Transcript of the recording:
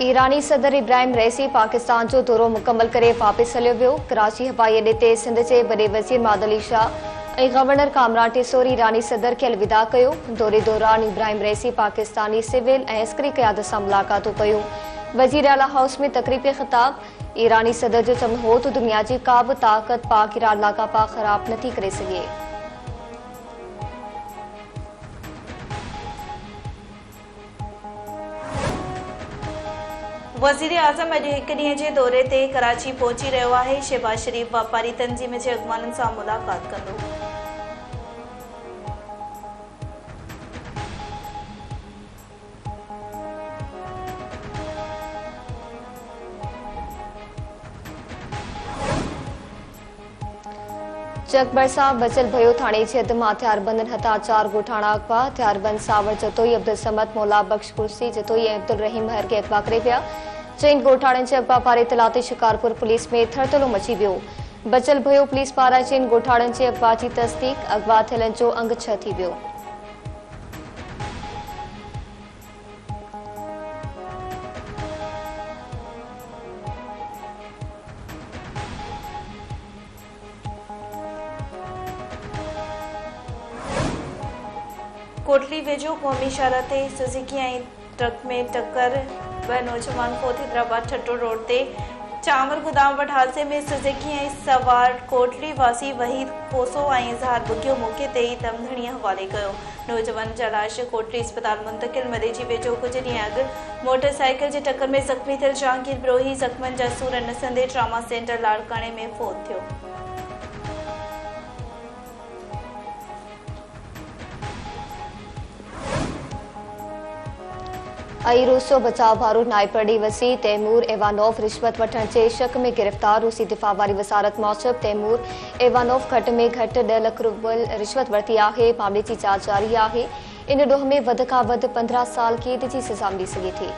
ईरानी सदर इब्राहिम रईसी पाकिस्तान जो दौरो मुकम्मल करे वापस हलियो वियो। कराची हवाई अड्डे ते सिंध जे वॾे वज़ीर मादल अली शाह ऐं गवर्नर कामरान टिसोर ईरानी सदर खे अलविदा कयो। दौरे दौरान इब्राहिम रईसी पाकिस्तानी सिविल ऐं अस्करी क़यादत सां मुलाक़ातूं कयूं। वज़ीर आला हाउस में तक़रीबी ख़िताब। ईरानी सदर जो चवणु हो त दुनिया जी का बि ताक़त पाक ईरान लाॻापा ख़राब नथी करे सघे। वज़ीर आज़म अॼु हिकु ॾींहं जे दौरे ते कराची पहुची रहियो आहे। शहबाज शरीफ वापारी तंज़ीम जे अॻवाननि सां मुलाक़ात कंदो। चकबर सां बचियल भयो थाणे जे हद मां हथियारबंदनि हथां 4 ॻोठाणा अगवा। हथियारबंद सावड़ जतोई अब्दुल समद मौला बख्श कुर्सी जतोई ऐं अब्दुल रहीम महर खे अगवा करे विया। 4 ॻोठाणनि जे अगवा पारे इतला ते शिकारपुर पुलिस में थरथलो मची वियो। बचियल भयो पुलिस पारां 4 ॻोठाणनि जे अगवा जी तस्दीक। अगवा थियलनि जो अंग 6 थी वियो। कोटली वेझो क़ौमी शाहरा ते सुज़ुकी ऐं ट्रक में टक्कर। 2 नौजवान फोत। हैदराबाद ठट्टो रोड ते चांवर गोदाम वटि हादसे में सुज़ुकी ऐं सवार कोटली वासी वहीद कोसो ऐं इज़हार बुगियो मौक़े ते ई दमधणीअ हवाले कयो। नौजवान जा लाश कोटली अस्पताल मुंतकिल। मदे जी वेझो कुझु ॾींहं अॻु मोटरसाइकिल जे टक्कर में ज़ख़्मी थियल जहांगीर बिरोही ज़ख़्मनि जा सूर नसंदे ट्रामा सेंटर लाड़काणे में फोत थियो। रूसो बचाव भारू नायपरडी वसी तैमूर एवानोव रिश्वत वठण जे शक में गिरफ़्तार। रूसी दिफ़ा वारी वज़ारत मूजिब तैमूर एवानोव घटि में घटि 10 लख रूबल रिश्वत वरिती आहे। मामले जी जांच जारी आहे। इन ॾोह में वधि खां वधि 15 साल क़ैद जी सज़ा मिली सघे थी।